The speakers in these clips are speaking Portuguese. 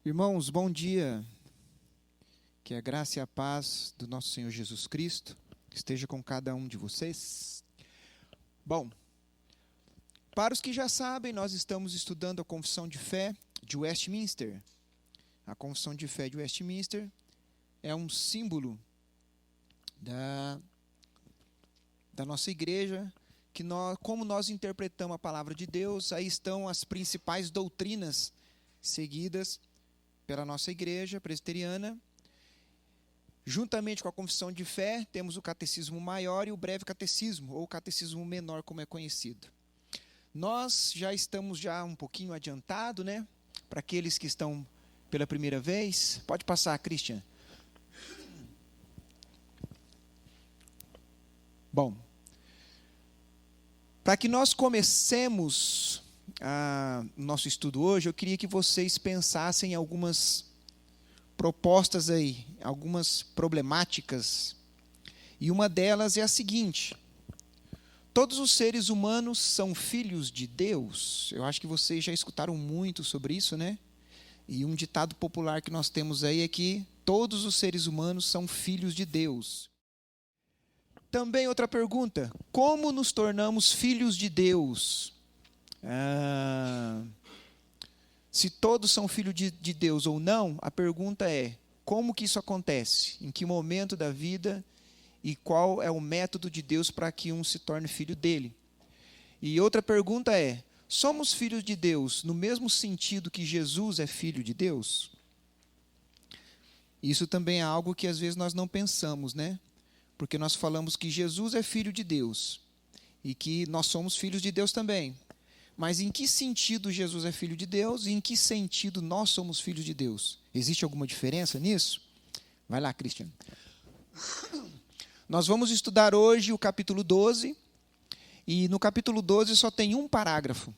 Irmãos, bom dia. Que a graça e a paz do nosso Senhor Jesus Cristo esteja com cada um de vocês. Bom, para os que já sabem, nós estamos estudando a Confissão de Fé de Westminster. A Confissão de Fé de Westminster é um símbolo da nossa igreja, que como nós interpretamos a palavra de Deus, aí estão as principais doutrinas seguidas pela nossa igreja presbiteriana. Juntamente com a confissão de fé, temos o catecismo maior e o breve catecismo, ou catecismo menor, como é conhecido. Nós já estamos um pouquinho adiantado, né? Para aqueles que estão pela primeira vez. Pode passar, Christian. Bom, para que nós comecemos nosso estudo hoje, eu queria que vocês pensassem em algumas propostas aí, algumas problemáticas. E uma delas é a seguinte: todos os seres humanos são filhos de Deus. Eu acho que vocês já escutaram muito sobre isso, né? E um ditado popular que nós temos aí é que todos os seres humanos são filhos de Deus. Também outra pergunta: como nos tornamos filhos de Deus? Se todos são filhos de Deus ou não, a pergunta é: como que isso acontece? Em que momento da vida? E qual é o método de Deus para que um se torne filho dele? E outra pergunta é: somos filhos de Deus no mesmo sentido que Jesus é filho de Deus? Isso também é algo que às vezes nós não pensamos, né? Porque nós falamos que Jesus é filho de Deus e que nós somos filhos de Deus também. Mas em que sentido Jesus é filho de Deus e em que sentido nós somos filhos de Deus? Existe alguma diferença nisso? Vai lá, Christian. Nós vamos estudar hoje o capítulo 12, e no capítulo 12 só tem um parágrafo.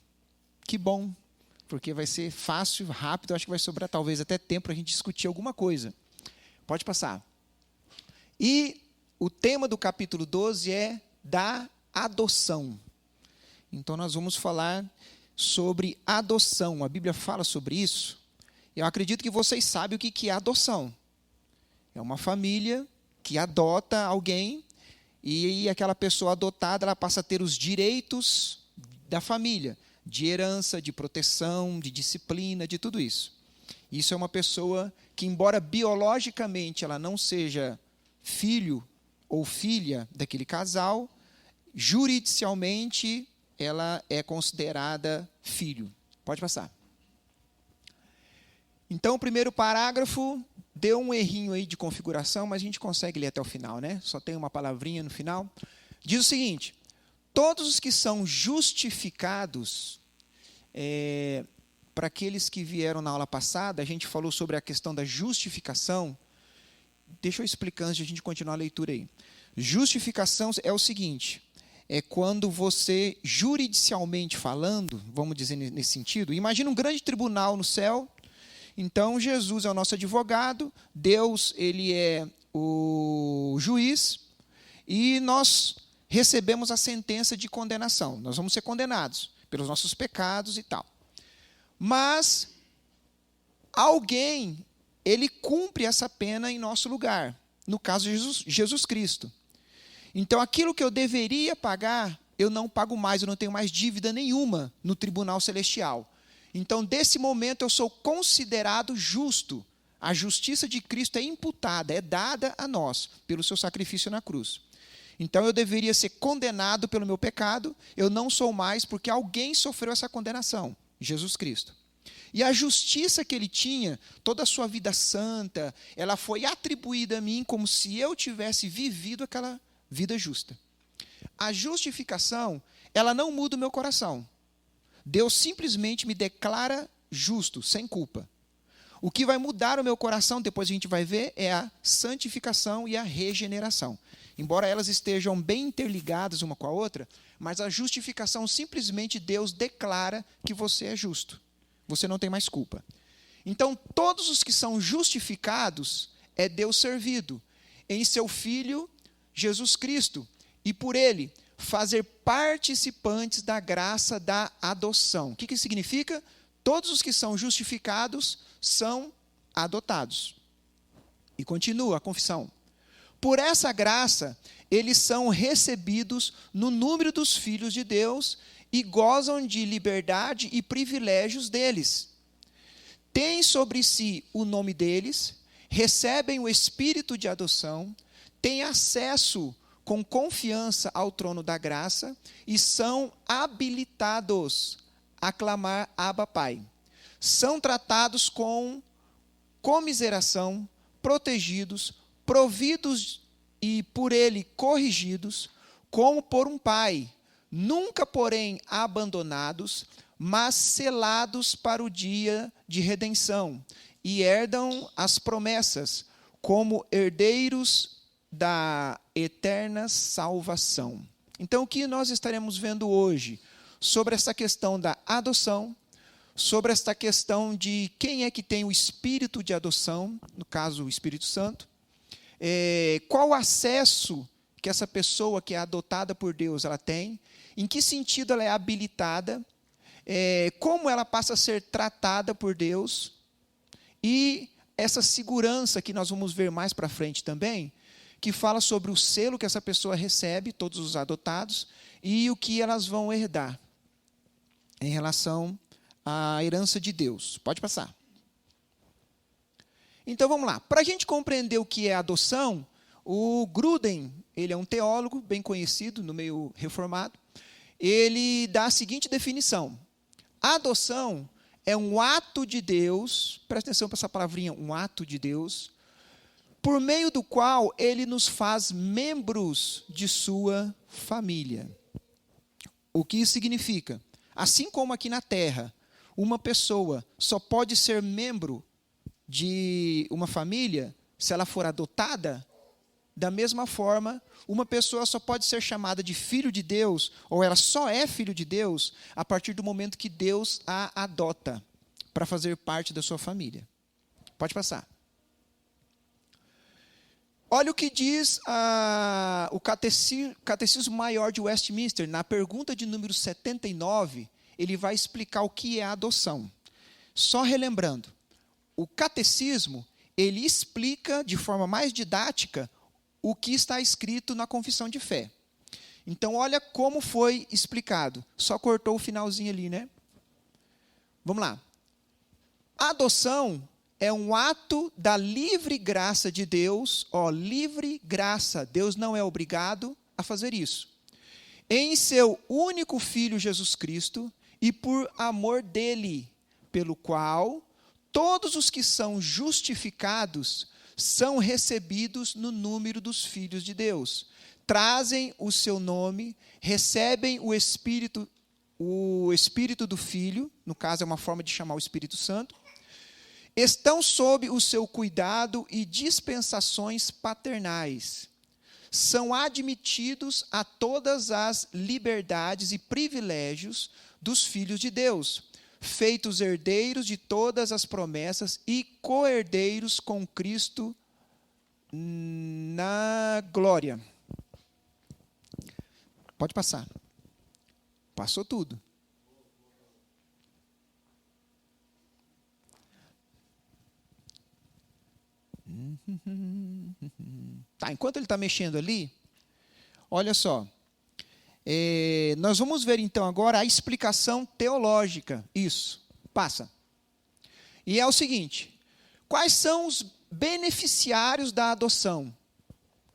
Que bom, porque vai ser fácil, rápido, acho que vai sobrar talvez até tempo para a gente discutir alguma coisa. Pode passar. E o tema do capítulo 12 é da adoção. Então, nós vamos falar sobre adoção. A Bíblia fala sobre isso. Eu acredito que vocês sabem o que é adoção. É uma família que adota alguém e aquela pessoa adotada ela passa a ter os direitos da família, de herança, de proteção, de disciplina, de tudo isso. Isso é uma pessoa que, embora biologicamente ela não seja filho ou filha daquele casal, juridicialmente ela é considerada filho. Pode passar. Então, o primeiro parágrafo deu um errinho aí de configuração, mas a gente consegue ler até o final, né? Só tem uma palavrinha no final. Diz o seguinte: todos os que são justificados, para aqueles que vieram na aula passada, a gente falou sobre a questão da justificação. Deixa eu explicar antes de a gente continuar a leitura aí. Justificação é o seguinte: é quando você, juridicialmente falando, vamos dizer nesse sentido, imagina um grande tribunal no céu. Então, Jesus é o nosso advogado, Deus ele é o juiz, e nós recebemos a sentença de condenação. Nós vamos ser condenados pelos nossos pecados e tal. Mas alguém, ele cumpre essa pena em nosso lugar. No caso de Jesus Cristo. Então, aquilo que eu deveria pagar, eu não pago mais, eu não tenho mais dívida nenhuma no tribunal celestial. Então, desse momento, eu sou considerado justo. A justiça de Cristo é imputada, é dada a nós, pelo seu sacrifício na cruz. Então, eu deveria ser condenado pelo meu pecado, eu não sou mais, porque alguém sofreu essa condenação, Jesus Cristo. E a justiça que ele tinha, toda a sua vida santa, ela foi atribuída a mim como se eu tivesse vivido aquela vida justa. A justificação, ela não muda o meu coração. Deus simplesmente me declara justo, sem culpa. O que vai mudar o meu coração, depois a gente vai ver, é a santificação e a regeneração. Embora elas estejam bem interligadas uma com a outra, mas a justificação, simplesmente Deus declara que você é justo. Você não tem mais culpa. Então, todos os que são justificados, é Deus servido em seu Filho Jesus Cristo, e por ele fazer participantes da graça da adoção. O que significa? Todos os que são justificados são adotados. E continua a confissão. Por essa graça, eles são recebidos no número dos filhos de Deus e gozam de liberdade e privilégios deles. Têm sobre si o nome deles, recebem o espírito de adoção, têm acesso com confiança ao trono da graça e são habilitados a clamar Abba Pai. São tratados com comiseração, protegidos, providos e por ele corrigidos, como por um pai, nunca, porém, abandonados, mas selados para o dia de redenção, e herdam as promessas, como herdeiros da eterna salvação. Então, o que nós estaremos vendo hoje sobre essa questão da adoção, sobre esta questão de quem é que tem o espírito de adoção, no caso, o Espírito Santo, qual o acesso que essa pessoa que é adotada por Deus ela tem, em que sentido ela é habilitada, como ela passa a ser tratada por Deus, e essa segurança que nós vamos ver mais para frente também, que fala sobre o selo que essa pessoa recebe, todos os adotados, e o que elas vão herdar em relação à herança de Deus. Pode passar. Então, vamos lá. Para a gente compreender o que é adoção, o Gruden, ele é um teólogo bem conhecido no meio reformado, ele dá a seguinte definição. A adoção é um ato de Deus, presta atenção para essa palavrinha, um ato de Deus, por meio do qual ele nos faz membros de sua família. O que isso significa? Assim como aqui na Terra, uma pessoa só pode ser membro de uma família se ela for adotada, da mesma forma, uma pessoa só pode ser chamada de filho de Deus, ou ela só é filho de Deus, a partir do momento que Deus a adota para fazer parte da sua família. Pode passar. Olha o que diz o Catecismo Maior de Westminster, na pergunta de número 79, ele vai explicar o que é a adoção. Só relembrando, o catecismo, ele explica de forma mais didática o que está escrito na confissão de fé. Então, olha como foi explicado. Só cortou o finalzinho ali, né? Vamos lá. A adoção é um ato da livre graça de Deus, livre graça. Deus não é obrigado a fazer isso. Em seu único Filho Jesus Cristo e por amor dele, pelo qual todos os que são justificados são recebidos no número dos filhos de Deus. Trazem o seu nome, recebem o Espírito do Filho, no caso é uma forma de chamar o Espírito Santo, estão sob o seu cuidado e dispensações paternais. São admitidos a todas as liberdades e privilégios dos filhos de Deus, feitos herdeiros de todas as promessas e co-herdeiros com Cristo na glória. Pode passar. Passou tudo. Tá, enquanto ele está mexendo ali, olha só. Nós vamos ver então agora a explicação teológica. Isso, passa. E é o seguinte: quais são os beneficiários da adoção?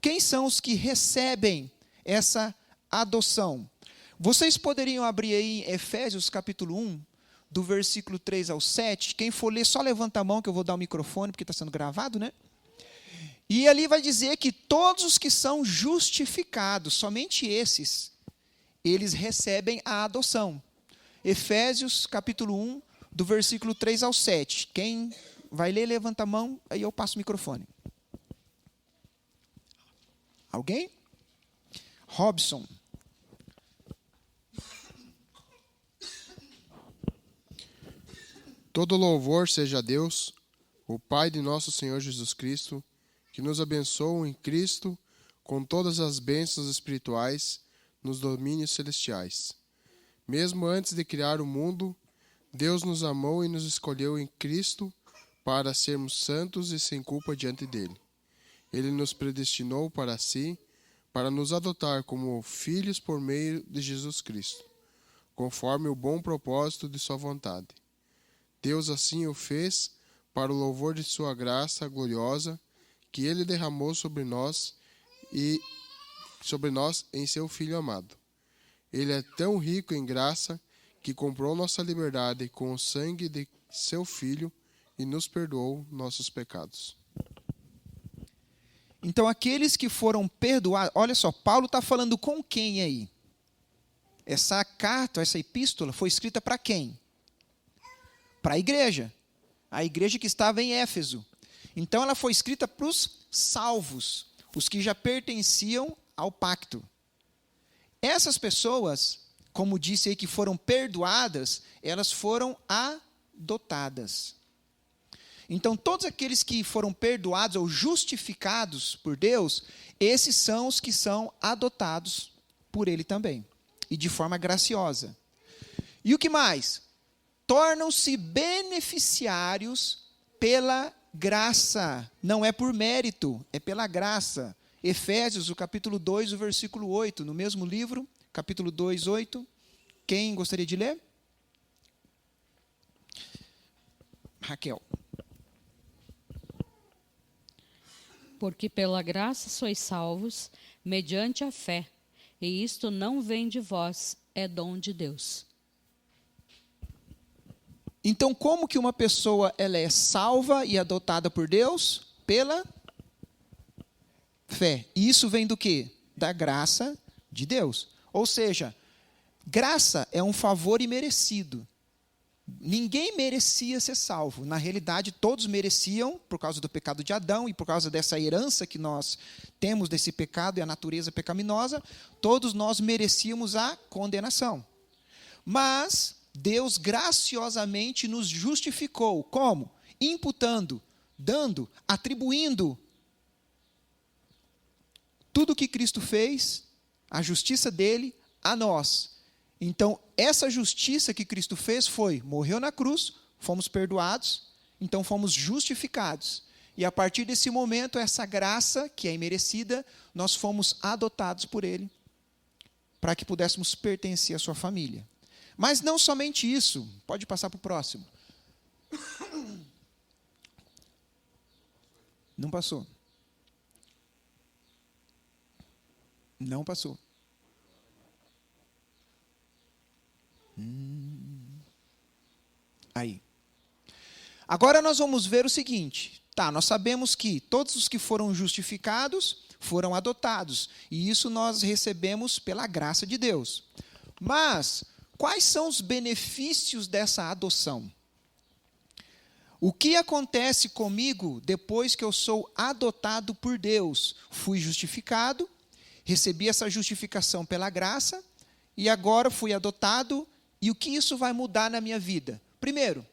Quem são os que recebem essa adoção? Vocês poderiam abrir aí em Efésios capítulo 1, do versículo 3 ao 7. Quem for ler, só levanta a mão que eu vou dar o microfone, porque está sendo gravado, né? E ali vai dizer que todos os que são justificados, somente esses, eles recebem a adoção. Efésios, capítulo 1, do versículo 3 ao 7. Quem vai ler, levanta a mão, aí eu passo o microfone. Alguém? Robson. Todo louvor seja a Deus, o Pai de nosso Senhor Jesus Cristo, que nos abençoa em Cristo com todas as bênçãos espirituais nos domínios celestiais. Mesmo antes de criar o mundo, Deus nos amou e nos escolheu em Cristo para sermos santos e sem culpa diante dele. Ele nos predestinou para si, para nos adotar como filhos por meio de Jesus Cristo, conforme o bom propósito de sua vontade. Deus assim o fez para o louvor de sua graça gloriosa, que ele derramou sobre nós em seu Filho amado. Ele é tão rico em graça que comprou nossa liberdade com o sangue de seu Filho e nos perdoou nossos pecados. Então, aqueles que foram perdoados... Olha só, Paulo está falando com quem aí? Essa carta, essa epístola, foi escrita para quem? Para a igreja. A igreja que estava em Éfeso. Então, ela foi escrita para os salvos, os que já pertenciam ao pacto. Essas pessoas, como disse aí, que foram perdoadas, elas foram adotadas. Então, todos aqueles que foram perdoados ou justificados por Deus, esses são os que são adotados por Ele também, e de forma graciosa. E o que mais? Tornam-se beneficiários pela graça. Não é por mérito, é pela graça. Efésios, o capítulo 2, o versículo 8, no mesmo livro, capítulo 2, 8. Quem gostaria de ler? Raquel. Porque pela graça sois salvos, mediante a fé, e isto não vem de vós, é dom de Deus. Então, como que uma pessoa ela é salva e adotada por Deus? Pela fé. E isso vem do quê? Da graça de Deus. Ou seja, graça é um favor imerecido. Ninguém merecia ser salvo. Na realidade, todos mereciam, por causa do pecado de Adão e por causa dessa herança que nós temos desse pecado e a natureza pecaminosa, todos nós merecíamos a condenação. Mas Deus graciosamente nos justificou. Como? Imputando, dando, atribuindo tudo o que Cristo fez, a justiça dele, a nós. Então, essa justiça que Cristo fez foi, morreu na cruz, fomos perdoados, então fomos justificados. E a partir desse momento, essa graça, que é imerecida, nós fomos adotados por Ele, para que pudéssemos pertencer à sua família. Mas não somente isso, pode passar para o próximo. Não passou. Não passou. Aí. Agora nós vamos ver o seguinte. Tá, nós sabemos que todos os que foram justificados foram adotados. E isso nós recebemos pela graça de Deus. Mas, quais são os benefícios dessa adoção? O que acontece comigo depois que eu sou adotado por Deus? Fui justificado, recebi essa justificação pela graça, e agora fui adotado. E o que isso vai mudar na minha vida? Primeiro,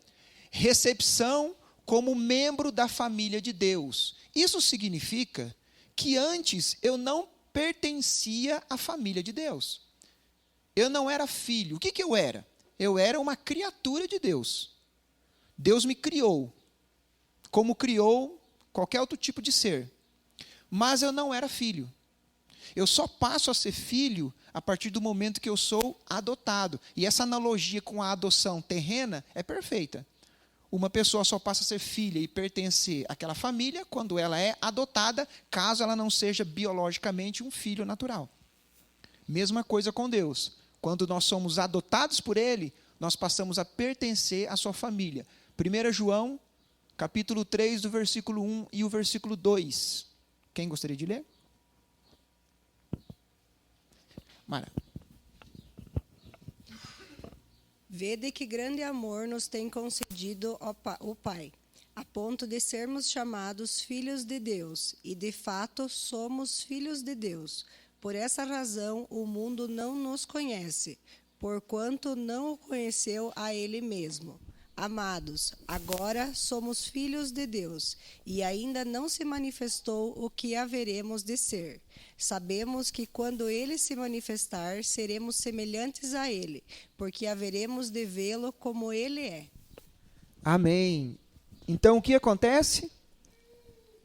recepção como membro da família de Deus. Isso significa que antes eu não pertencia à família de Deus. Eu não era filho. O que eu era? Eu era uma criatura de Deus. Deus me criou, como criou qualquer outro tipo de ser. Mas eu não era filho. Eu só passo a ser filho a partir do momento que eu sou adotado. E essa analogia com a adoção terrena é perfeita. Uma pessoa só passa a ser filha e pertencer àquela família quando ela é adotada, caso ela não seja biologicamente um filho natural. Mesma coisa com Deus. Quando nós somos adotados por Ele, nós passamos a pertencer à sua família. 1 João, capítulo 3, do versículo 1 e o versículo 2. Quem gostaria de ler? Mara. Vede que grande amor nos tem concedido o Pai, a ponto de sermos chamados filhos de Deus, e de fato somos filhos de Deus. Por essa razão o mundo não nos conhece, porquanto não o conheceu a Ele mesmo. Amados, agora somos filhos de Deus, e ainda não se manifestou o que haveremos de ser. Sabemos que quando Ele se manifestar, seremos semelhantes a Ele, porque haveremos de vê-lo como Ele é. Amém. Então, o que acontece?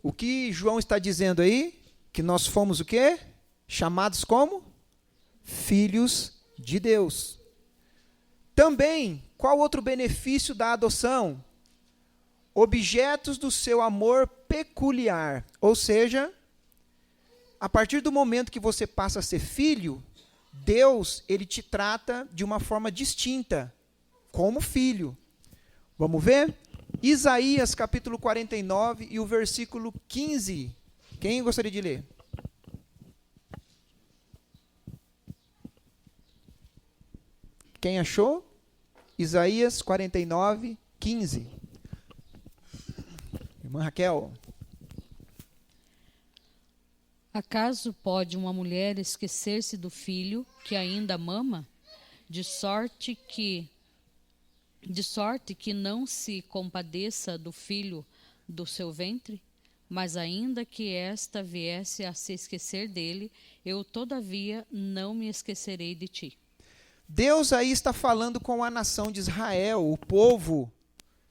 O que João está dizendo aí? Que nós fomos o quê? Chamados como? Filhos de Deus. Também, qual outro benefício da adoção? Objetos do seu amor peculiar. Ou seja, a partir do momento que você passa a ser filho, Deus, ele te trata de uma forma distinta, como filho. Vamos ver? Isaías capítulo 49 e o versículo 15. Quem gostaria de ler? Quem achou? Isaías 49, 15. Irmã Raquel. Acaso pode uma mulher esquecer-se do filho que ainda mama, de sorte que não se compadeça do filho do seu ventre? Mas ainda que esta viesse a se esquecer dele, eu todavia não me esquecerei de ti. Deus aí está falando com a nação de Israel, o povo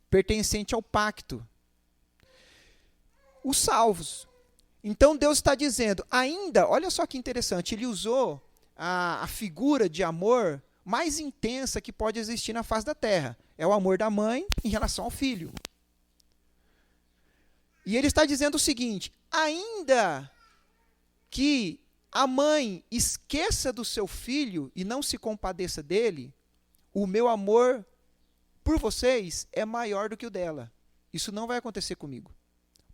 pertencente ao pacto. Os salvos. Então Deus está dizendo, ainda, olha só que interessante, ele usou a figura de amor mais intensa que pode existir na face da terra. É o amor da mãe em relação ao filho. E ele está dizendo o seguinte, ainda que a mãe esqueça do seu filho e não se compadeça dele, o meu amor por vocês é maior do que o dela. Isso não vai acontecer comigo.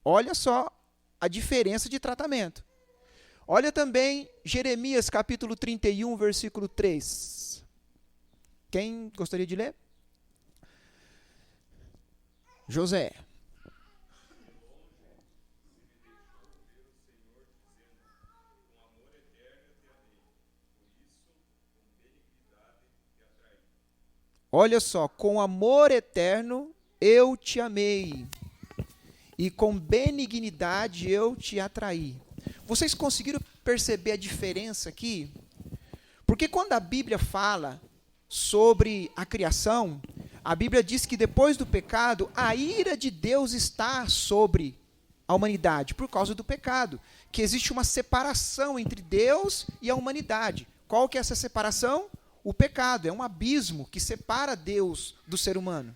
Olha só a diferença de tratamento. Olha também Jeremias capítulo 31, versículo 3. Quem gostaria de ler? José. Olha só, com amor eterno eu te amei, e com benignidade eu te atraí. Vocês conseguiram perceber a diferença aqui? Porque quando a Bíblia fala sobre a criação, a Bíblia diz que depois do pecado, a ira de Deus está sobre a humanidade, por causa do pecado, que existe uma separação entre Deus e a humanidade. Qual que é essa separação? O pecado, é um abismo que separa Deus do ser humano.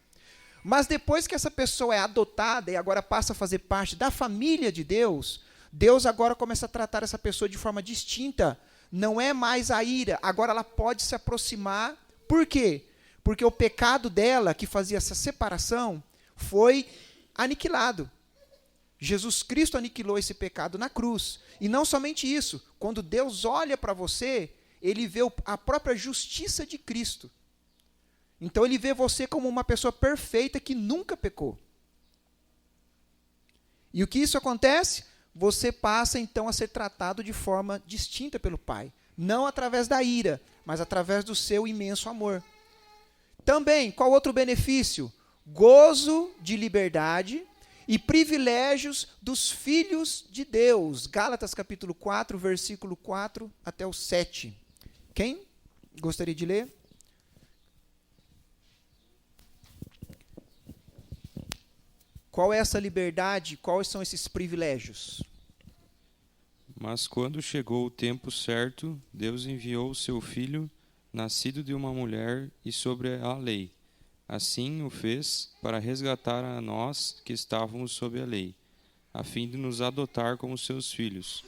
Mas depois que essa pessoa é adotada e agora passa a fazer parte da família de Deus, Deus agora começa a tratar essa pessoa de forma distinta. Não é mais a ira, agora ela pode se aproximar. Por quê? Porque o pecado dela, que fazia essa separação, foi aniquilado. Jesus Cristo aniquilou esse pecado na cruz. E não somente isso, quando Deus olha para você, ele vê a própria justiça de Cristo. Então ele vê você como uma pessoa perfeita que nunca pecou. E o que isso acontece? Você passa então a ser tratado de forma distinta pelo Pai. Não através da ira, mas através do seu imenso amor. Também, qual outro benefício? Gozo de liberdade e privilégios dos filhos de Deus. Gálatas capítulo 4, versículo 4 até o 7. Quem gostaria de ler? Qual é essa liberdade? Quais são esses privilégios? Mas quando chegou o tempo certo, Deus enviou o seu filho, nascido de uma mulher e sobre a lei. Assim o fez para resgatar a nós que estávamos sob a lei, a fim de nos adotar como seus filhos.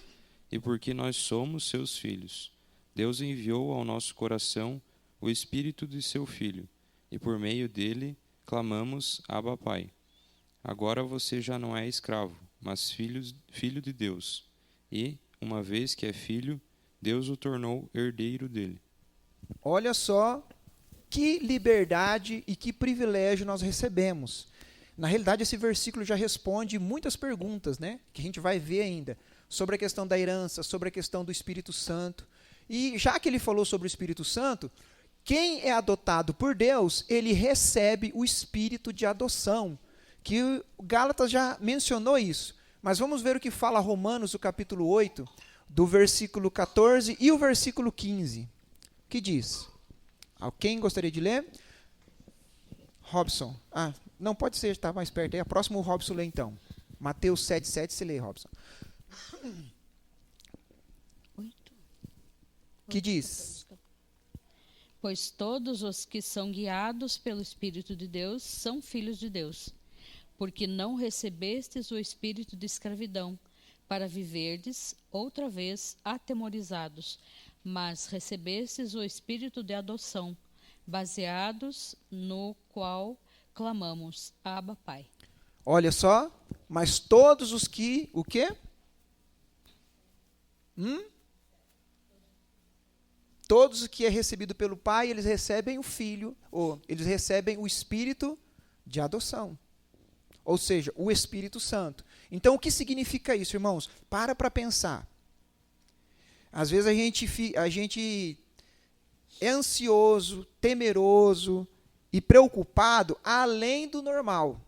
E porque nós somos seus filhos, Deus enviou ao nosso coração o Espírito de seu Filho, e por meio dele clamamos, Abba, Pai. Agora você já não é escravo, mas filho de Deus. E, uma vez que é filho, Deus o tornou herdeiro dele. Olha só que liberdade e que privilégio nós recebemos. Na realidade, esse versículo já responde muitas perguntas, né, que a gente vai ver ainda, sobre a questão da herança, sobre a questão do Espírito Santo. E já que ele falou sobre o Espírito Santo, quem é adotado por Deus, ele recebe o Espírito de adoção, que o Gálatas já mencionou isso. Mas vamos ver o que fala Romanos, o capítulo 8, do versículo 14 e o versículo 15. Que diz? Alguém gostaria de ler? Robson. Não, pode ser, está mais perto aí. A próxima o Robson lê então. Mateus 7,7, você lê, Robson. Que diz? Pois todos os que são guiados pelo Espírito de Deus são filhos de Deus. Porque não recebestes o espírito de escravidão, para viverdes outra vez atemorizados, mas recebestes o espírito de adoção, baseados no qual clamamos, Abba, Pai. Olha só, mas todos os que, o quê? Todos os que é recebido pelo Pai, eles recebem o Filho, ou eles recebem o Espírito de adoção. Ou seja, o Espírito Santo. Então, o que significa isso, irmãos? Para pensar. Às vezes a gente é ansioso, temeroso e preocupado além do normal.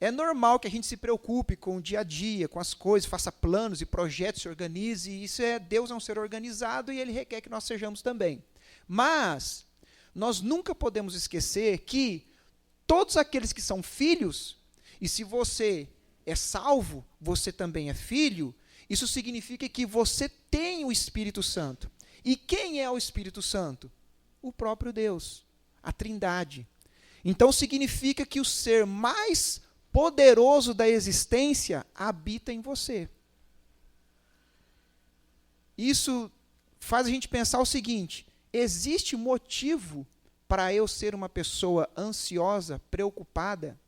É normal que a gente se preocupe com o dia a dia, com as coisas, faça planos e projetos, se organize. E isso Deus é um ser organizado e Ele requer que nós sejamos também. Mas nós nunca podemos esquecer que todos aqueles que são filhos, e se você é salvo, você também é filho, isso significa que você tem o Espírito Santo. E quem é o Espírito Santo? O próprio Deus, a Trindade. Então significa que o ser mais poderoso da existência habita em você. Isso faz a gente pensar o seguinte: existe motivo para eu ser uma pessoa ansiosa, preocupada,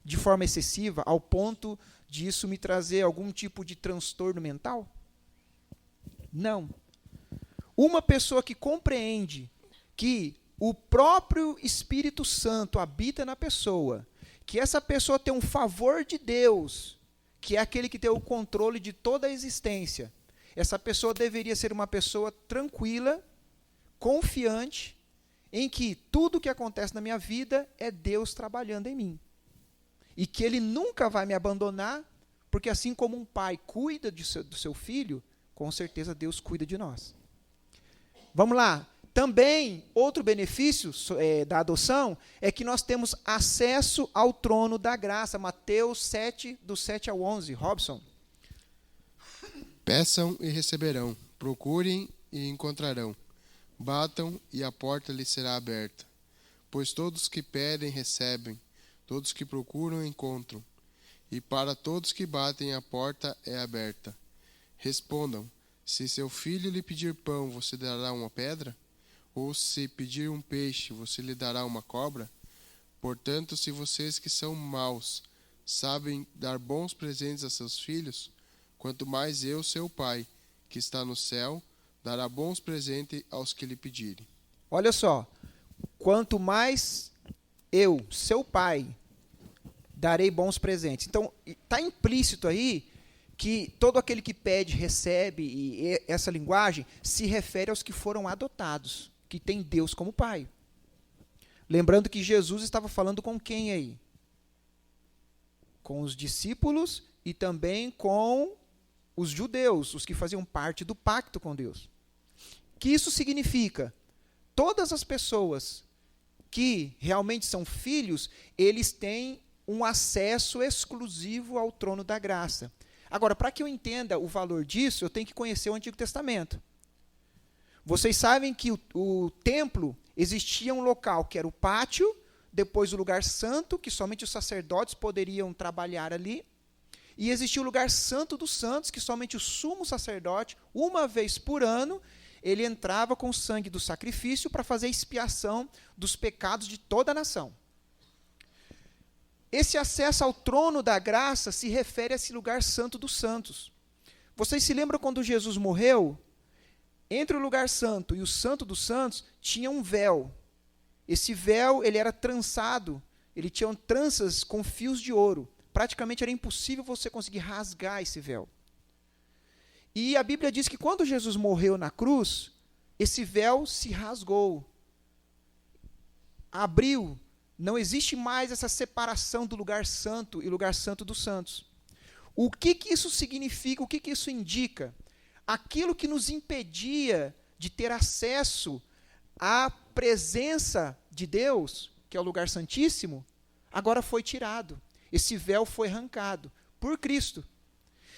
de forma excessiva, ao ponto de isso me trazer algum tipo de transtorno mental? Não. Uma pessoa que compreende que o próprio Espírito Santo habita na pessoa, que essa pessoa tem um favor de Deus, que é aquele que tem o controle de toda a existência, essa pessoa deveria ser uma pessoa tranquila, confiante, em que tudo que acontece na minha vida é Deus trabalhando em mim. E que Ele nunca vai me abandonar, porque assim como um pai cuida do seu filho, com certeza Deus cuida de nós. Vamos lá. Também, outro benefício da adoção é que nós temos acesso ao trono da graça. Mateus 7, do 7 ao 11. Robson. Peçam e receberão, procurem e encontrarão, batam e a porta lhes será aberta. Pois todos que pedem, recebem, todos que procuram, encontram, e para todos que batem a porta é aberta. Respondam: se seu filho lhe pedir pão, você dará uma pedra? Ou se pedir um peixe, você lhe dará uma cobra? Portanto, se vocês que são maus sabem dar bons presentes a seus filhos, quanto mais eu, seu Pai, que está no céu, dará bons presentes aos que lhe pedirem. Olha só, quanto mais eu, seu Pai, darei bons presentes. Então, está implícito aí que todo aquele que pede, recebe, e essa linguagem se refere aos que foram adotados, que tem Deus como Pai. Lembrando que Jesus estava falando com quem aí? Com os discípulos e também com os judeus, os que faziam parte do pacto com Deus. Que isso significa? Todas as pessoas que realmente são filhos, eles têm um acesso exclusivo ao trono da graça. Agora, para que eu entenda o valor disso, eu tenho que conhecer o Antigo Testamento. Vocês sabem que o templo existia um local que era o pátio, depois o lugar santo, que somente os sacerdotes poderiam trabalhar ali, e existia o lugar santo dos santos, que somente o sumo sacerdote, uma vez por ano, ele entrava com o sangue do sacrifício para fazer expiação dos pecados de toda a nação. Esse acesso ao trono da graça se refere a esse lugar santo dos santos. Vocês se lembram quando Jesus morreu? Entre o lugar santo e o santo dos santos tinha um véu. Esse véu ele era trançado, ele tinha tranças com fios de ouro. Praticamente era impossível você conseguir rasgar esse véu. E a Bíblia diz que quando Jesus morreu na cruz, esse véu se rasgou, abriu. Não existe mais essa separação do lugar santo e lugar santo dos santos. O que isso significa? O que isso indica? Aquilo que nos impedia de ter acesso à presença de Deus que é o lugar santíssimo, agora foi tirado. Esse véu foi arrancado por Cristo.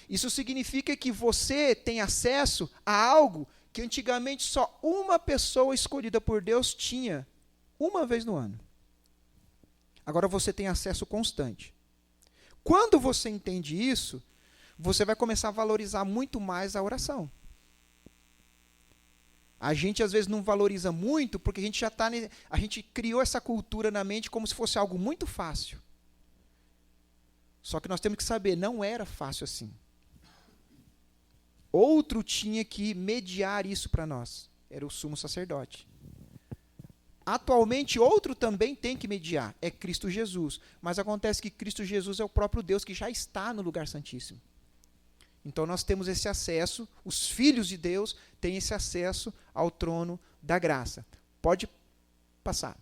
Isso significa que você tem acesso a algo que antigamente só uma pessoa escolhida por Deus tinha, uma vez no ano. Agora você tem acesso constante. Quando você entende isso, você vai começar a valorizar muito mais a oração. A gente às vezes não valoriza muito porque a gente a gente criou essa cultura na mente como se fosse algo muito fácil. Só que nós temos que saber, não era fácil assim. Outro tinha que mediar isso para nós. Era o sumo sacerdote. Atualmente, outro também tem que mediar. É Cristo Jesus. Mas acontece que Cristo Jesus é o próprio Deus que já está no lugar santíssimo. Então nós temos esse acesso, os filhos de Deus têm esse acesso ao trono da graça. Pode passar.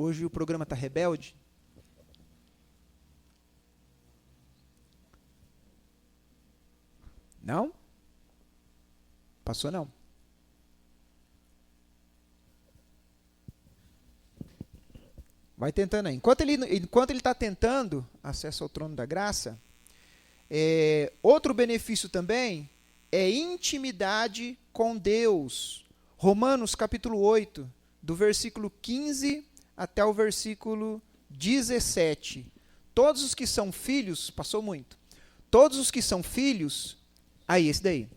Hoje o programa está rebelde. Não? Passou não. Vai tentando aí. Enquanto ele está tentando acesso ao trono da graça, outro benefício também é intimidade com Deus. Romanos capítulo 8, do versículo 15 até o versículo 17. Todos os que são filhos, passou muito. Todos os que são filhos, aí, esse daí.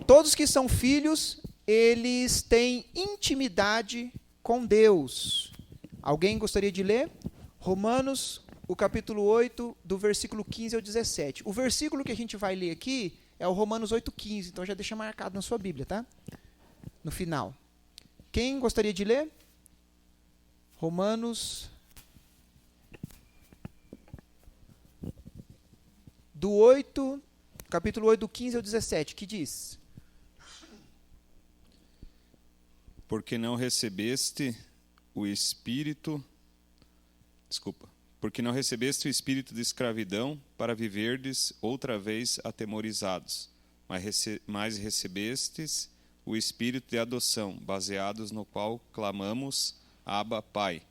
Todos que são filhos, eles têm intimidade com Deus. Alguém gostaria de ler? Romanos, o capítulo 8, do versículo 15 ao 17. O versículo que a gente vai ler aqui é o Romanos 8,15, então já deixa marcado na sua Bíblia, tá? No final. Quem gostaria de ler? Romanos, capítulo 8, do 15 ao 17, que diz? Porque não recebeste o espírito de escravidão para viverdes outra vez atemorizados, mas recebestes o espírito de adoção, baseados no qual clamamos, Abba, Pai.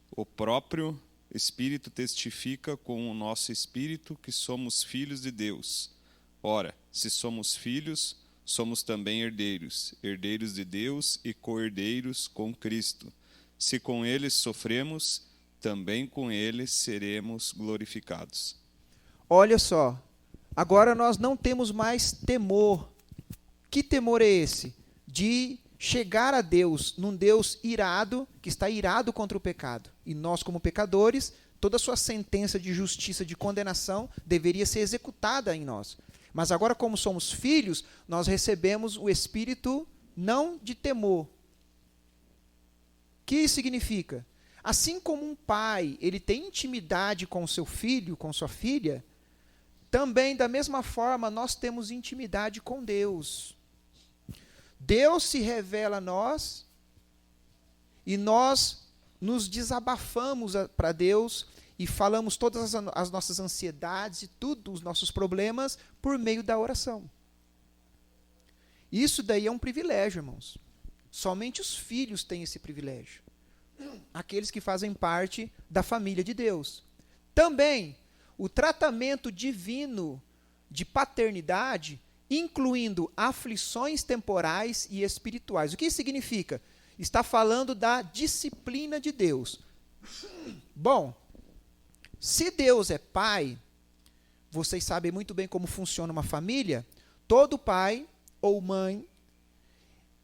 O próprio Espírito testifica com o nosso espírito que somos filhos de Deus. Ora, se somos filhos, somos também herdeiros, herdeiros de Deus e co-herdeiros com Cristo. Se com ele sofremos, também com ele seremos glorificados. Olha só, agora nós não temos mais temor. Que temor é esse? De chegar a Deus, num Deus irado, que está irado contra o pecado. E nós, como pecadores, toda a sua sentença de justiça, de condenação, deveria ser executada em nós. Mas agora, como somos filhos, nós recebemos o espírito não de temor. O que isso significa? Assim como um pai, ele tem intimidade com o seu filho, com sua filha, também, da mesma forma, nós temos intimidade com Deus. Deus se revela a nós e nós nos desabafamos para Deus e falamos todas as nossas ansiedades e tudo, os nossos problemas, por meio da oração. Isso daí é um privilégio, irmãos. Somente os filhos têm esse privilégio. Aqueles que fazem parte da família de Deus. Também, o tratamento divino de paternidade, incluindo aflições temporais e espirituais. O que isso significa? Está falando da disciplina de Deus. Bom, se Deus é pai, vocês sabem muito bem como funciona uma família. Todo pai ou mãe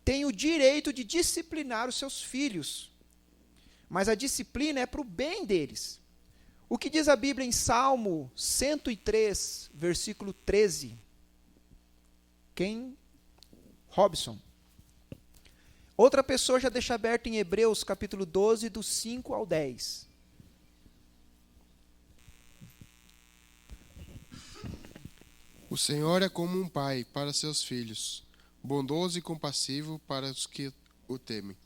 tem o direito de disciplinar os seus filhos. Mas a disciplina é para o bem deles. O que diz a Bíblia em Salmo 103, versículo 13? Quem? Robson. Outra pessoa já deixa aberto em Hebreus, capítulo 12, do 5 ao 10. O Senhor é como um pai para seus filhos, bondoso e compassivo para os que o temem.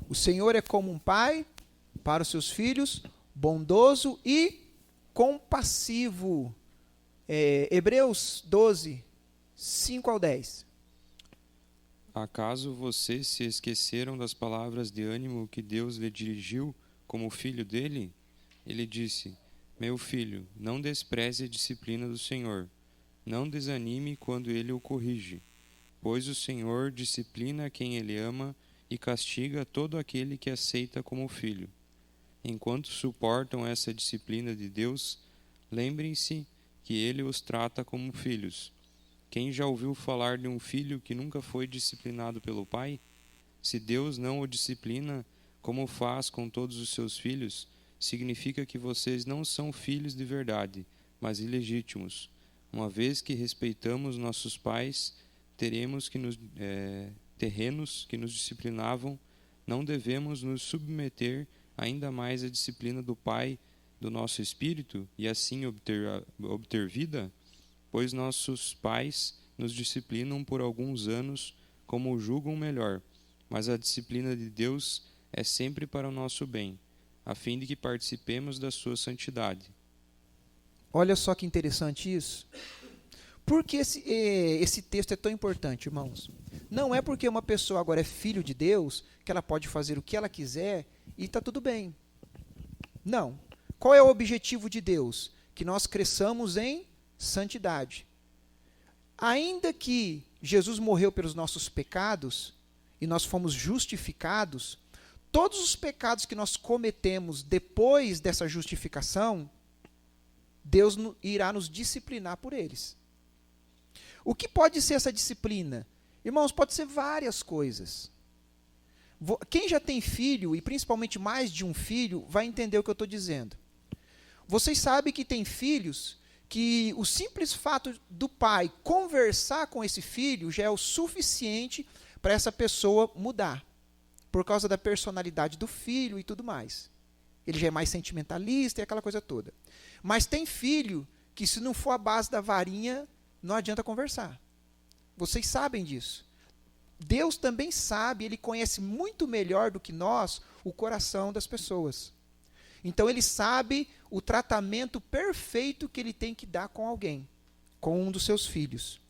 O Senhor é como um pai para os seus filhos, bondoso e compassivo Hebreus 12, 5 ao 10. Acaso vocês se esqueceram das palavras de ânimo que Deus lhe dirigiu como filho dele? Ele disse: Meu filho, não despreze a disciplina do Senhor. Não desanime quando ele o corrige, pois o Senhor disciplina quem ele ama e castiga todo aquele que aceita como filho. Enquanto suportam essa disciplina de Deus, lembrem-se que ele os trata como filhos. Quem já ouviu falar de um filho que nunca foi disciplinado pelo pai? Se Deus não o disciplina, como faz com todos os seus filhos, significa que vocês não são filhos de verdade, mas ilegítimos. Uma vez que respeitamos nossos pais, terrenos que nos disciplinavam, não devemos nos submeter ainda mais à disciplina do Pai do nosso espírito e assim obter vida? Pois nossos pais nos disciplinam por alguns anos como julgam melhor, mas a disciplina de Deus é sempre para o nosso bem, a fim de que participemos da sua santidade. Olha só que interessante isso. Por que esse texto é tão importante, irmãos? Não é porque uma pessoa agora é filho de Deus que ela pode fazer o que ela quiser e está tudo bem. Não. Qual é o objetivo de Deus? Que nós cresçamos em santidade. Ainda que Jesus morreu pelos nossos pecados e nós fomos justificados, todos os pecados que nós cometemos depois dessa justificação, Deus irá nos disciplinar por eles. O que pode ser essa disciplina? Irmãos, pode ser várias coisas. Quem já tem filho, e principalmente mais de um filho, vai entender o que eu estou dizendo. Vocês sabem que tem filhos que o simples fato do pai conversar com esse filho já é o suficiente para essa pessoa mudar, por causa da personalidade do filho e tudo mais. Ele já é mais sentimentalista e aquela coisa toda. Mas tem filho que, se não for a base da varinha, não adianta conversar. Vocês sabem disso. Deus também sabe, Ele conhece muito melhor do que nós o coração das pessoas. Então Ele sabe o tratamento perfeito que Ele tem que dar com alguém, com um dos seus filhos.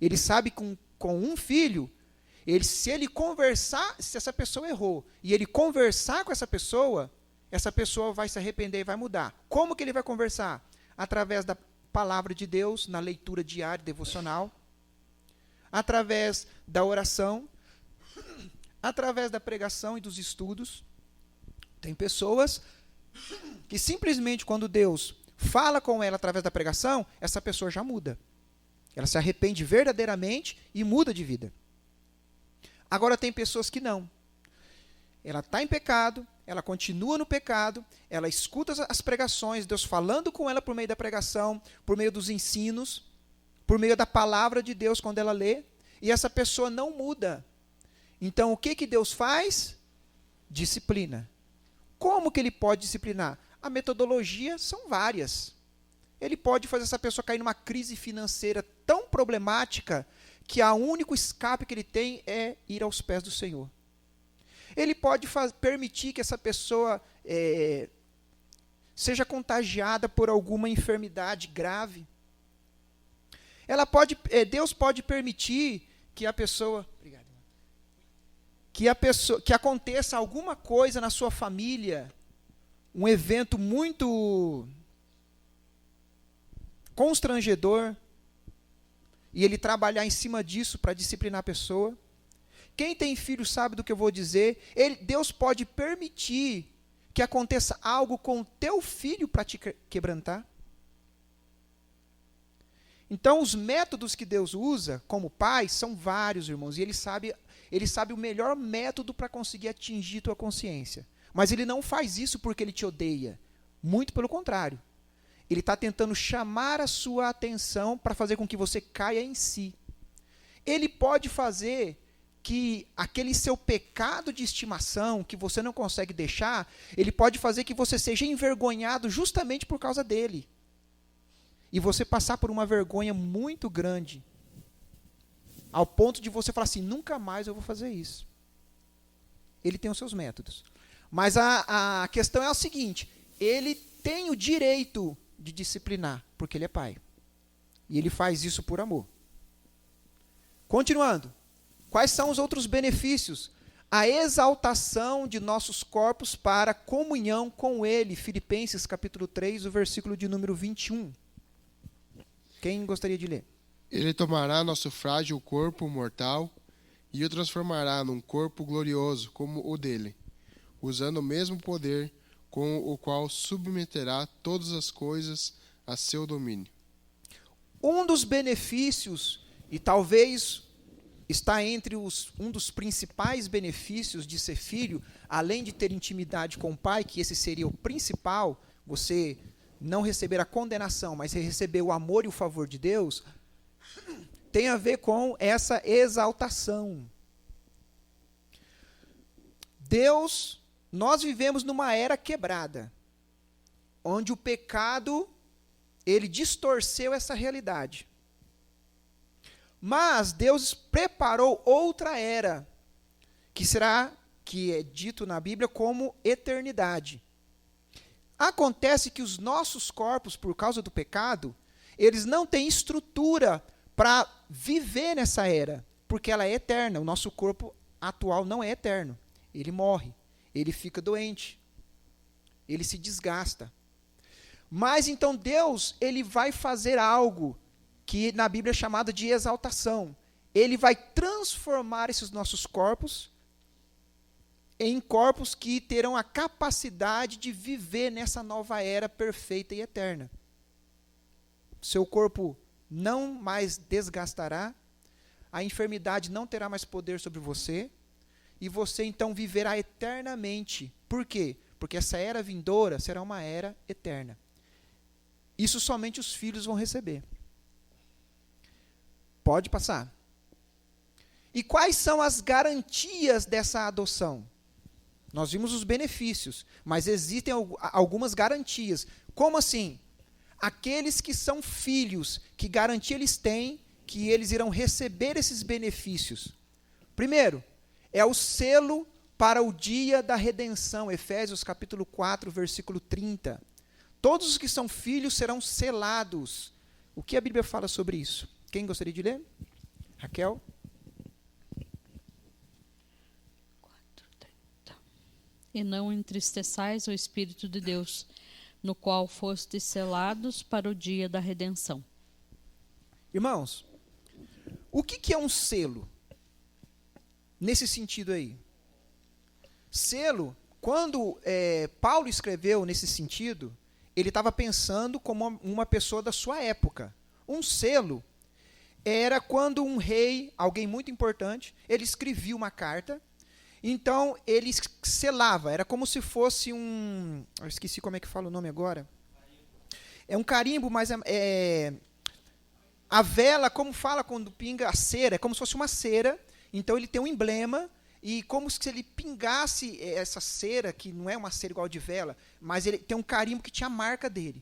Ele sabe com um filho, se ele conversar, se essa pessoa errou, e ele conversar com essa pessoa vai se arrepender e vai mudar. Como que ele vai conversar? Através da palavra de Deus, na leitura diária, devocional, através da oração, através da pregação e dos estudos. Tem pessoas que simplesmente quando Deus fala com ela através da pregação, essa pessoa já muda. Ela se arrepende verdadeiramente e muda de vida. Agora tem pessoas que não. Ela está em pecado, ela continua no pecado, ela escuta as pregações, Deus falando com ela por meio da pregação, por meio dos ensinos, por meio da palavra de Deus quando ela lê, e essa pessoa não muda. Então o que Deus faz? Disciplina. Como que Ele pode disciplinar? A metodologia são várias. Ele pode fazer essa pessoa cair numa crise financeira tão problemática que o único escape que ele tem é ir aos pés do Senhor. Ele pode permitir que essa pessoa seja contagiada por alguma enfermidade grave. Deus pode permitir que que aconteça alguma coisa na sua família, um evento muito constrangedor, e ele trabalhar em cima disso para disciplinar a pessoa. Quem tem filho sabe do que eu vou dizer. Deus pode permitir que aconteça algo com o teu filho para te quebrantar. Então, os métodos que Deus usa como pai são vários, irmãos, e Ele sabe o melhor método para conseguir atingir tua consciência. Mas Ele não faz isso porque Ele te odeia. Muito pelo contrário. Ele está tentando chamar a sua atenção para fazer com que você caia em si. Ele pode fazer que aquele seu pecado de estimação, que você não consegue deixar, ele pode fazer que você seja envergonhado justamente por causa dele. E você passar por uma vergonha muito grande, ao ponto de você falar assim, nunca mais eu vou fazer isso. Ele tem os seus métodos. Mas a questão é a seguinte, ele tem o direito de disciplinar, porque ele é pai. E ele faz isso por amor. Continuando. Quais são os outros benefícios? A exaltação de nossos corpos para comunhão com ele. Filipenses capítulo 3, o versículo de número 21. Quem gostaria de ler? Ele tomará nosso frágil corpo mortal e o transformará num corpo glorioso como o dele, usando o mesmo poder com o qual submeterá todas as coisas a seu domínio. Um dos benefícios, e talvez está entre um dos principais benefícios de ser filho, além de ter intimidade com o pai, que esse seria o principal, você não receber a condenação, mas receber o amor e o favor de Deus, tem a ver com essa exaltação. Deus, nós vivemos numa era quebrada, onde o pecado, ele distorceu essa realidade. Mas Deus preparou outra era, que é dito na Bíblia como eternidade. Acontece que os nossos corpos, por causa do pecado, eles não têm estrutura para viver nessa era, porque ela é eterna. O nosso corpo atual não é eterno. Ele morre, ele fica doente, ele se desgasta. Mas então Deus, ele vai fazer algo que na Bíblia é chamado de exaltação. Ele vai transformar esses nossos corpos em corpos que terão a capacidade de viver nessa nova era perfeita e eterna. Seu corpo não mais desgastará, a enfermidade não terá mais poder sobre você, e você então viverá eternamente. Por quê? Porque essa era vindoura será uma era eterna. Isso somente os filhos vão receber. Pode passar. E quais são as garantias dessa adoção? Nós vimos os benefícios, mas existem algumas garantias. Como assim? Aqueles que são filhos, que garantia eles têm que eles irão receber esses benefícios? Primeiro, é o selo para o dia da redenção. Efésios capítulo 4, versículo 30. Todos os que são filhos serão selados. O que a Bíblia fala sobre isso? Quem gostaria de ler? Raquel? 4:30. E não entristeçais o Espírito de Deus, no qual fostes selados para o dia da redenção. Irmãos, o que é um selo? Nesse sentido aí. Selo, quando Paulo escreveu nesse sentido, ele estava pensando como uma pessoa da sua época. Um selo era quando um rei, alguém muito importante, ele escrevia uma carta, então ele selava, era como se fosse eu esqueci como é que fala o nome agora. É um carimbo, mas a vela, como fala quando pinga a cera, é como se fosse uma cera, então ele tem um emblema, e como se ele pingasse essa cera, que não é uma cera igual de vela, mas ele tem um carimbo que tinha a marca dele.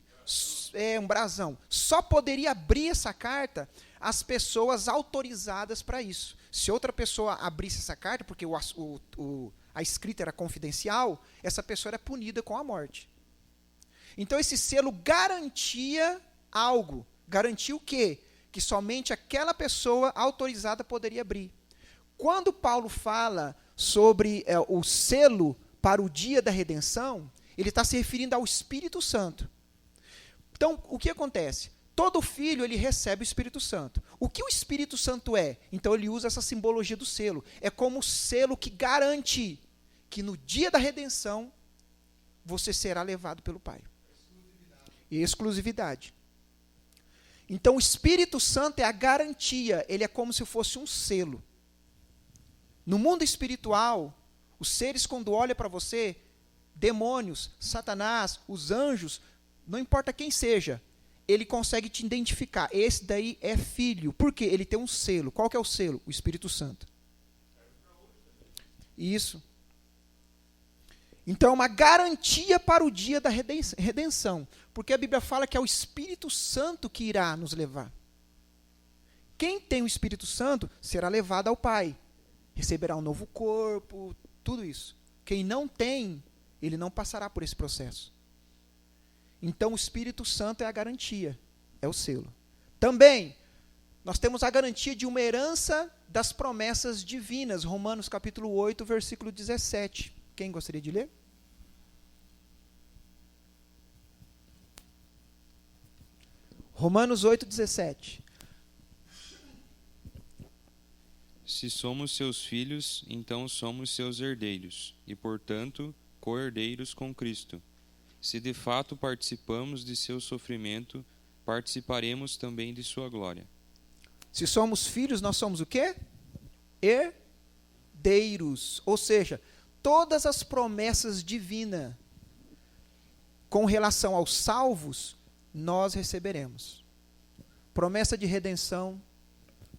É um brasão. Só poderia abrir essa carta as pessoas autorizadas para isso. Se outra pessoa abrisse essa carta, porque a escrita era confidencial, essa pessoa era punida com a morte. Então esse selo garantia algo. Garantia o quê? Que somente aquela pessoa autorizada poderia abrir. Quando Paulo fala sobre o selo para o dia da redenção, ele está se referindo ao Espírito Santo. Então, o que acontece? Todo filho, ele recebe o Espírito Santo. O que o Espírito Santo é? Então, ele usa essa simbologia do selo. É como o selo que garante que no dia da redenção, você será levado pelo Pai. Exclusividade. Então, o Espírito Santo é a garantia. Ele é como se fosse um selo. No mundo espiritual, os seres, quando olham para você, demônios, Satanás, os anjos, não importa quem seja, ele consegue te identificar. Esse daí é filho. Por quê? Ele tem um selo. Qual que é o selo? O Espírito Santo. Isso. Então, uma garantia para o dia da redenção. Porque a Bíblia fala que é o Espírito Santo que irá nos levar. Quem tem o Espírito Santo será levado ao Pai. Receberá um novo corpo, tudo isso. Quem não tem, ele não passará por esse processo. Então, o Espírito Santo é a garantia, é o selo. Também, nós temos a garantia de uma herança das promessas divinas. Romanos capítulo 8, versículo 17. Quem gostaria de ler? Romanos 8, 17. Se somos seus filhos, então somos seus herdeiros, e, portanto, co-herdeiros com Cristo. Se de fato participamos de seu sofrimento, participaremos também de sua glória. Se somos filhos, nós somos o quê? Herdeiros. Ou seja, todas as promessas divinas com relação aos salvos, nós receberemos. Promessa de redenção,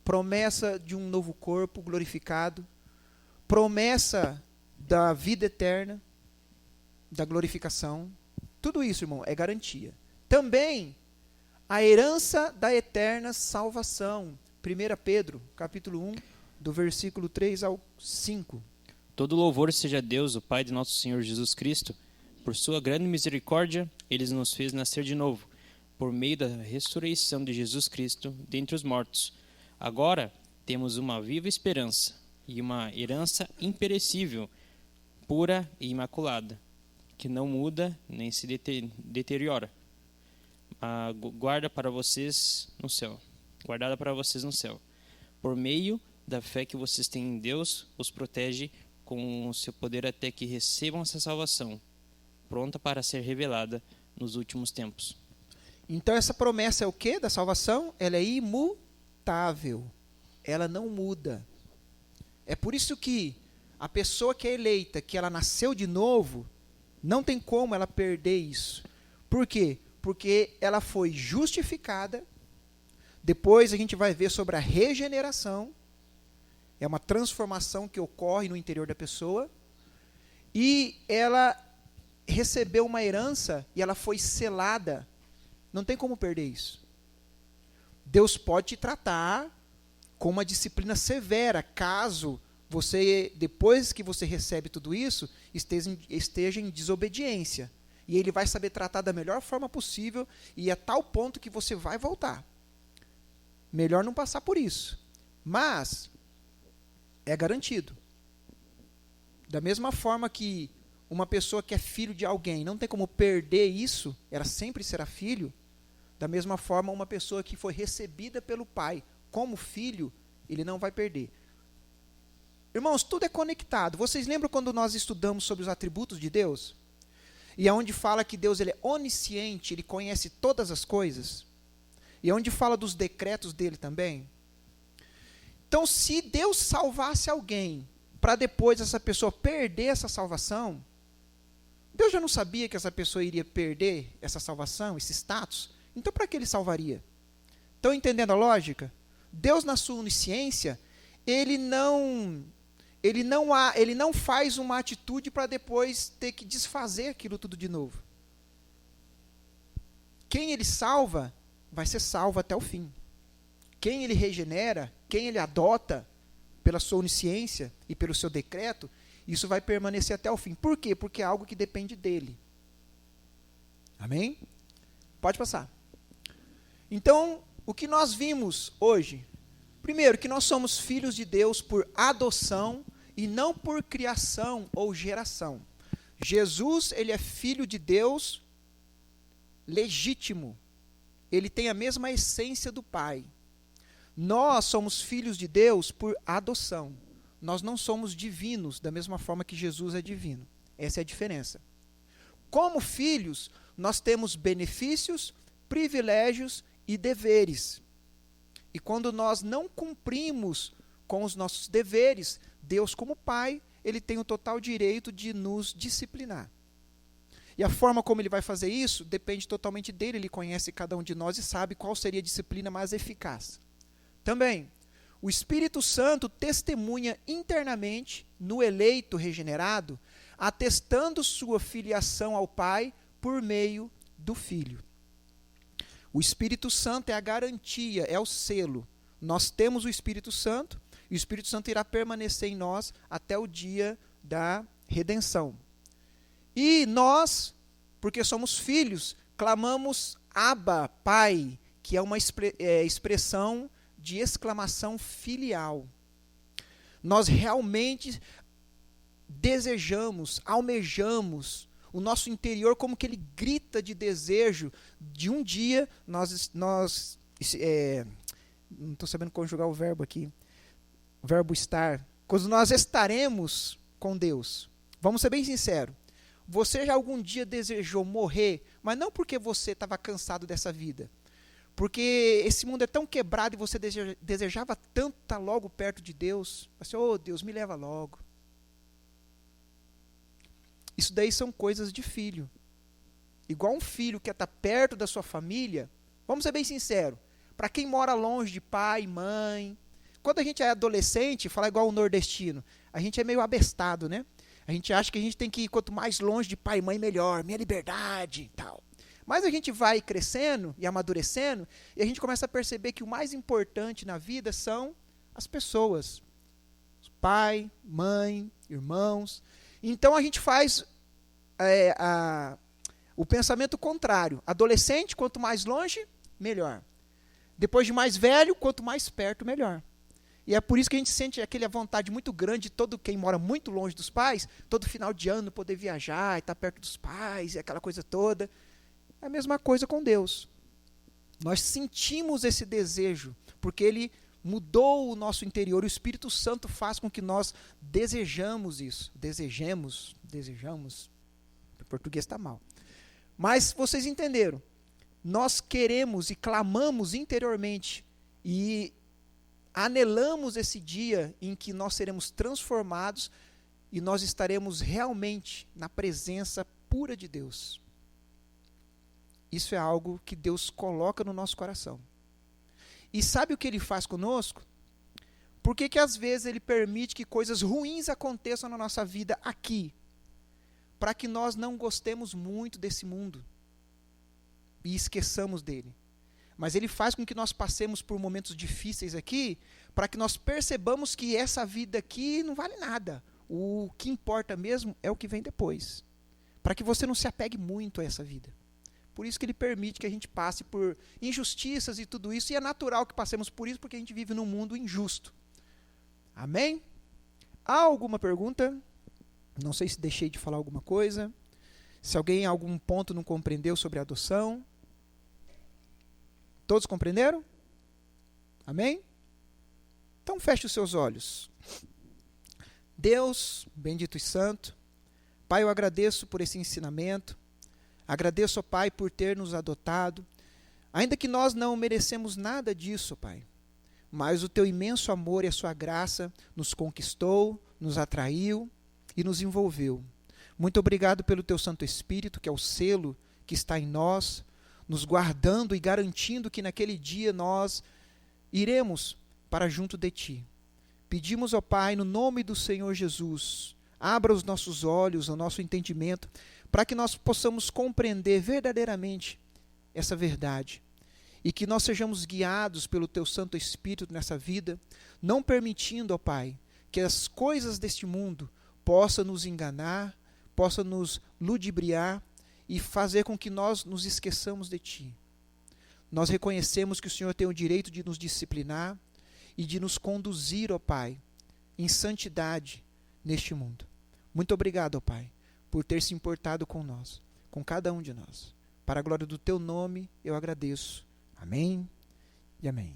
promessa de um novo corpo glorificado, promessa da vida eterna, da glorificação. Tudo isso, irmão, é garantia. Também a herança da eterna salvação. 1 Pedro, capítulo 1, do versículo 3 ao 5. Todo louvor seja a Deus, o Pai de nosso Senhor Jesus Cristo. Por sua grande misericórdia, Ele nos fez nascer de novo, por meio da ressurreição de Jesus Cristo dentre os mortos. Agora temos uma viva esperança e uma herança imperecível, pura e imaculada, que não muda nem se deteriora. Guardada para vocês no céu. Por meio da fé que vocês têm em Deus, os protege com o seu poder até que recebam essa salvação, pronta para ser revelada nos últimos tempos. Então essa promessa é o quê da salvação? Ela é imutável. Ela não muda. É por isso que a pessoa que é eleita, que ela nasceu de novo, não tem como ela perder isso. Por quê? Porque ela foi justificada. Depois a gente vai ver sobre a regeneração. É uma transformação que ocorre no interior da pessoa. E ela recebeu uma herança e ela foi selada. Não tem como perder isso. Deus pode te tratar com uma disciplina severa, caso você, depois que você recebe tudo isso, esteja em desobediência. E Ele vai saber tratar da melhor forma possível e a tal ponto que você vai voltar. Melhor não passar por isso. Mas é garantido. Da mesma forma que uma pessoa que é filho de alguém não tem como perder isso, ela sempre será filho. Da mesma forma, uma pessoa que foi recebida pelo Pai como filho, ele não vai perder. Irmãos, tudo é conectado. Vocês lembram quando nós estudamos sobre os atributos de Deus? E aonde fala que Deus ele é onisciente, ele conhece todas as coisas? E aonde fala dos decretos dele também? Então, se Deus salvasse alguém, para depois essa pessoa perder essa salvação, Deus já não sabia que essa pessoa iria perder essa salvação, esse status? Então, para que Ele salvaria? Estão entendendo a lógica? Deus, na sua onisciência, Ele não faz uma atitude para depois ter que desfazer aquilo tudo de novo. Quem Ele salva, vai ser salvo até o fim. Quem Ele regenera, quem Ele adota, pela sua onisciência e pelo seu decreto, isso vai permanecer até o fim. Por quê? Porque é algo que depende dele. Amém? Pode passar. Então, o que nós vimos hoje? Primeiro, que nós somos filhos de Deus por adoção e não por criação ou geração. Jesus, ele é filho de Deus legítimo. Ele tem a mesma essência do Pai. Nós somos filhos de Deus por adoção. Nós não somos divinos da mesma forma que Jesus é divino. Essa é a diferença. Como filhos, nós temos benefícios, privilégios e deveres. E quando nós não cumprimos com os nossos deveres, Deus, como Pai, Ele tem o total direito de nos disciplinar. E a forma como Ele vai fazer isso depende totalmente dele. Ele conhece cada um de nós e sabe qual seria a disciplina mais eficaz. Também, o Espírito Santo testemunha internamente no eleito regenerado, atestando sua filiação ao Pai por meio do Filho. O Espírito Santo é a garantia, é o selo. Nós temos o Espírito Santo, e o Espírito Santo irá permanecer em nós até o dia da redenção. E nós, porque somos filhos, clamamos Abba, Pai, que é uma expressão de exclamação filial. Nós realmente desejamos, almejamos, o nosso interior como que ele grita de desejo de um dia não estou sabendo conjugar o verbo aqui, o verbo estar, quando nós estaremos com Deus. Vamos ser bem sinceros, você já algum dia desejou morrer, mas não porque você estava cansado dessa vida, porque esse mundo é tão quebrado e você desejava tanto estar logo perto de Deus, assim, oh Deus, me leva logo. Isso daí são coisas de filho. Igual um filho que está perto da sua família, vamos ser bem sinceros, para quem mora longe de pai, mãe, quando a gente é adolescente, fala igual o nordestino, a gente é meio abestado, né? A gente acha que a gente tem que ir quanto mais longe de pai e mãe, melhor, minha liberdade e tal. Mas a gente vai crescendo e amadurecendo, e a gente começa a perceber que o mais importante na vida são as pessoas. Pai, mãe, irmãos. Então a gente faz o pensamento contrário. Adolescente, quanto mais longe, melhor. Depois de mais velho, quanto mais perto, melhor. E é por isso que a gente sente aquela vontade muito grande de todo quem mora muito longe dos pais, todo final de ano poder viajar e estar perto dos pais, e aquela coisa toda. É a mesma coisa com Deus. Nós sentimos esse desejo, porque Ele mudou o nosso interior, o Espírito Santo faz com que nós desejamos isso. Desejamos, o português está mal. Mas vocês entenderam, nós queremos e clamamos interiormente e anelamos esse dia em que nós seremos transformados e nós estaremos realmente na presença pura de Deus. Isso é algo que Deus coloca no nosso coração. E sabe o que Ele faz conosco? Por que que às vezes Ele permite que coisas ruins aconteçam na nossa vida aqui? Para que nós não gostemos muito desse mundo e esqueçamos dele. Mas Ele faz com que nós passemos por momentos difíceis aqui, para que nós percebamos que essa vida aqui não vale nada. O que importa mesmo é o que vem depois. Para que você não se apegue muito a essa vida. Por isso que Ele permite que a gente passe por injustiças e tudo isso, e é natural que passemos por isso, porque a gente vive num mundo injusto. Amém? Há alguma pergunta? Não sei se deixei de falar alguma coisa. Se alguém em algum ponto não compreendeu sobre a adoção. Todos compreenderam? Amém? Então feche os seus olhos. Deus, bendito e santo, Pai, eu agradeço por esse ensinamento. Agradeço, ó Pai, por ter nos adotado, ainda que nós não merecemos nada disso, Pai, mas o Teu imenso amor e a Sua graça nos conquistou, nos atraiu e nos envolveu. Muito obrigado pelo Teu Santo Espírito, que é o selo que está em nós, nos guardando e garantindo que naquele dia nós iremos para junto de Ti. Pedimos, ó Pai, no nome do Senhor Jesus, abra os nossos olhos, o nosso entendimento, para que nós possamos compreender verdadeiramente essa verdade e que nós sejamos guiados pelo Teu Santo Espírito nessa vida, não permitindo, ó Pai, que as coisas deste mundo possam nos enganar, possam nos ludibriar e fazer com que nós nos esqueçamos de Ti. Nós reconhecemos que o Senhor tem o direito de nos disciplinar e de nos conduzir, ó Pai, em santidade neste mundo. Muito obrigado, ó Pai, por ter se importado com nós, com cada um de nós. Para a glória do Teu nome, eu agradeço. Amém e amém.